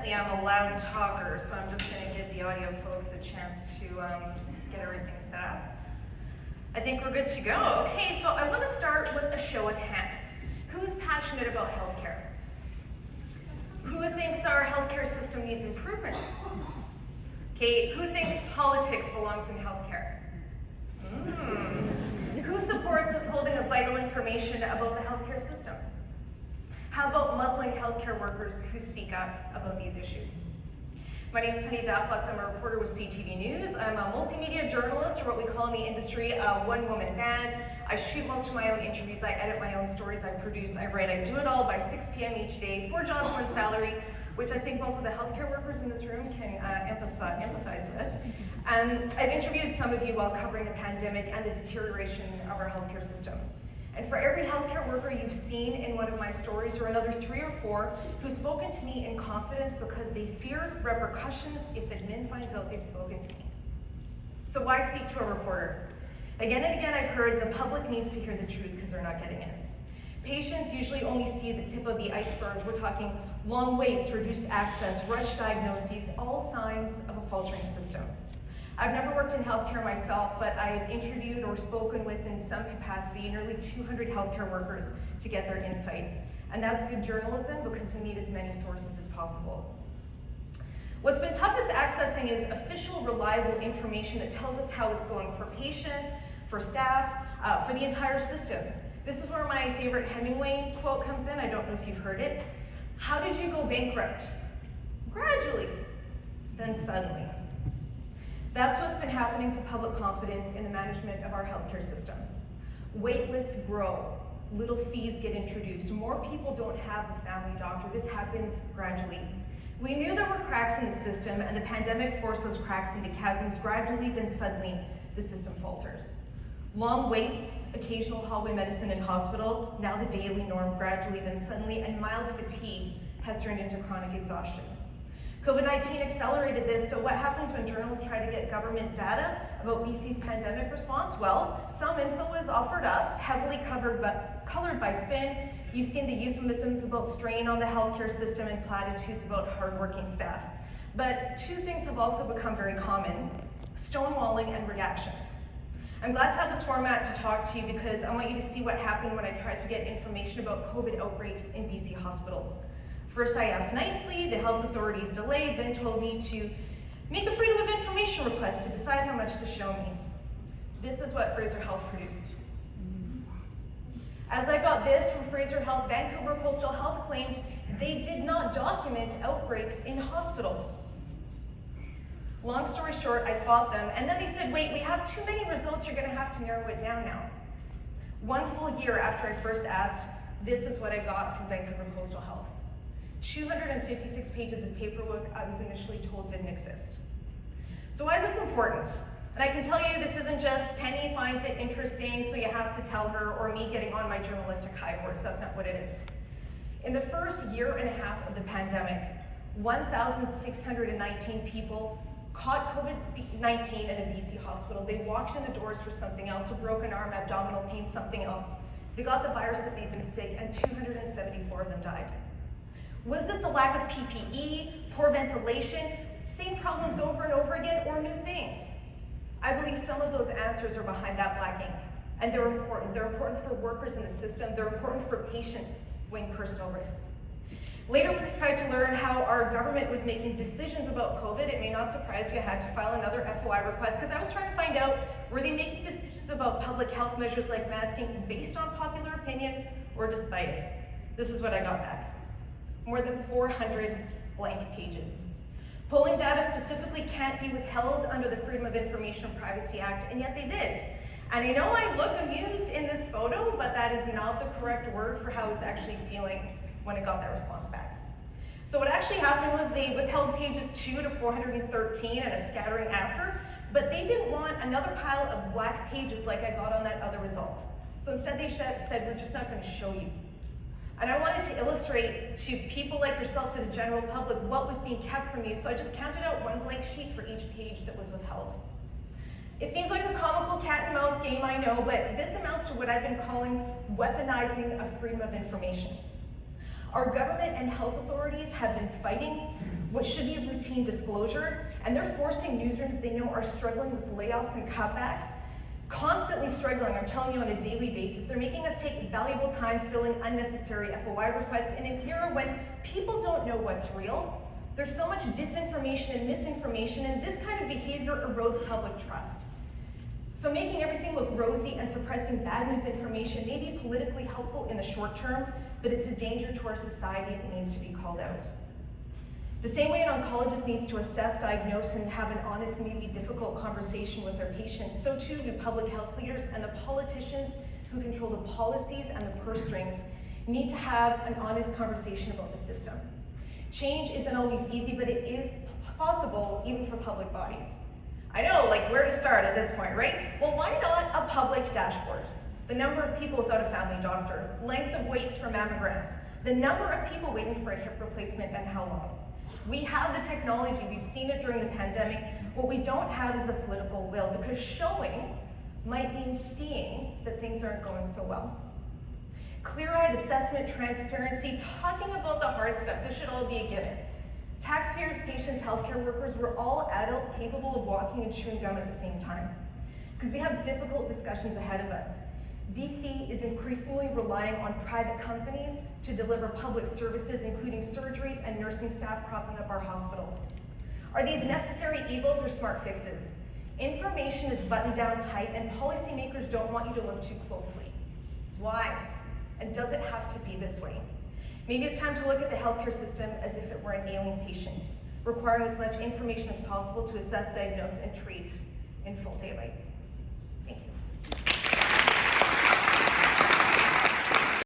Apparently I'm a loud talker, so I'm just going to give the audio folks a chance to get everything set up. I think we're good to go. Okay, so I want to start with a show of hands. Who's passionate about healthcare? Who thinks our healthcare system needs improvement? Okay, who thinks politics belongs in healthcare? Who supports withholding of vital information about the healthcare system? How about muzzling healthcare workers who speak up about these issues? My name is Daflos. I'm a reporter with CTV News. I'm a multimedia journalist, or what we call in the industry a one-woman band. I shoot most of my own interviews, I edit my own stories, I produce, I write. I do it all by 6 p.m. each day, 4 jobs, 1 salary, which I think most of the healthcare workers in this room can empathize with. I've interviewed some of you while covering the pandemic and the deterioration of our healthcare system. And for every healthcare worker you've seen in one of my stories, or another 3 or 4 who've spoken to me in confidence because they fear repercussions if admin finds out they've spoken to me. So why speak to a reporter? Again and again I've heard the public needs to hear the truth because they're not getting it. Patients usually only see the tip of the iceberg. We're talking long waits, reduced access, rushed diagnoses, all signs of a faltering system. I've never worked in healthcare myself, but I've interviewed or spoken with in some capacity nearly 200 healthcare workers to get their insight. And that's good journalism because we need as many sources as possible. What's been toughest accessing is official, reliable information that tells us how it's going for patients, for staff, for the entire system. This is where my favorite Hemingway quote comes in. I don't know if you've heard it. How did you go bankrupt? Gradually, then suddenly. That's what's been happening to public confidence in the management of our healthcare system. Wait lists grow, little fees get introduced, more people don't have a family doctor. This happens gradually. We knew there were cracks in the system, and the pandemic forced those cracks into chasms gradually, then suddenly the system falters. Long waits, occasional hallway medicine in hospital, now the daily norm gradually, then suddenly, and mild fatigue has turned into chronic exhaustion. COVID-19 accelerated this, so what happens when journalists try to get government data about BC's pandemic response? Well, some info is offered up, heavily colored by spin. You've seen the euphemisms about strain on the healthcare system and platitudes about hardworking staff. But 2 things have also become very common: stonewalling and reactions. I'm glad to have this format to talk to you because I want you to see what happened when I tried to get information about COVID outbreaks in BC hospitals. First I asked nicely, the health authorities delayed, then told me to make a freedom of information request to decide how much to show me. This is what Fraser Health produced. As I got this from Fraser Health, Vancouver Coastal Health claimed they did not document outbreaks in hospitals. Long story short, I fought them, and then they said, wait, we have too many results, you're gonna have to narrow it down now. 1 full year after I first asked, this is what I got from Vancouver Coastal Health. 256 pages of paperwork I was initially told didn't exist. So why is this important? And I can tell you this isn't just Penny finds it interesting, so you have to tell her, or me getting on my journalistic high horse. That's not what it is. In the first year and a half of the pandemic, 1,619 people caught COVID-19 in a BC hospital. They walked in the doors for something else, a broken arm, abdominal pain, something else. They got the virus that made them sick, and 274 of them died. Was this a lack of PPE, poor ventilation, same problems over and over again, or new things? I believe some of those answers are behind that black ink, and they're important. They're important for workers in the system. They're important for patients weighing personal risk. Later, when I tried to learn how our government was making decisions about COVID, it may not surprise you I had to file another FOI request because I was trying to find out, were they making decisions about public health measures like masking based on popular opinion or despite it? This is what I got back. More than 400 blank pages. Polling data specifically can't be withheld under the Freedom of Information and Privacy Act, and yet they did. And I know I look amused in this photo, but that is not the correct word for how I was actually feeling when I got that response back. So what actually happened was they withheld pages 2 to 413 and a scattering after, but they didn't want another pile of black pages like I got on that other result. So instead they said, we're just not going to show you. And I wanted to illustrate to people like yourself, to the general public, what was being kept from you. So I just counted out 1 blank sheet for each page that was withheld. It seems like a comical cat and mouse game, I know, but this amounts to what I've been calling weaponizing of freedom of information. Our government and health authorities have been fighting what should be a routine disclosure, and they're forcing newsrooms they know are struggling with layoffs and cutbacks, constantly struggling, I'm telling you, on a daily basis. They're making us take valuable time filling unnecessary FOI requests in an era when people don't know what's real. There's so much disinformation and misinformation, and this kind of behavior erodes public trust. So making everything look rosy and suppressing bad news information may be politically helpful in the short term, but it's a danger to our society and it needs to be called out. The same way an oncologist needs to assess, diagnose, and have an honest, maybe difficult conversation with their patients, so too do public health leaders and the politicians who control the policies and the purse strings need to have an honest conversation about the system. Change isn't always easy, but it is possible even for public bodies. I know, like, where to start at this point, right? Well, why not a public dashboard? The number of people without a family doctor, length of waits for mammograms, the number of people waiting for a hip replacement, and how long. We have the technology, we've seen it during the pandemic. What we don't have is the political will, because showing might mean seeing that things aren't going so well. Clear-eyed assessment, transparency, talking about the hard stuff, this should all be a given. Taxpayers, patients, healthcare workers, we're all adults capable of walking and chewing gum at the same time, because we have difficult discussions ahead of us. BC is increasingly relying on private companies to deliver public services, including surgeries and nursing staff propping up our hospitals. Are these necessary evils or smart fixes? Information is buttoned down tight and policymakers don't want you to look too closely. Why? And does it have to be this way? Maybe it's time to look at the healthcare system as if it were an ailing patient, requiring as much information as possible to assess, diagnose, and treat in full daylight.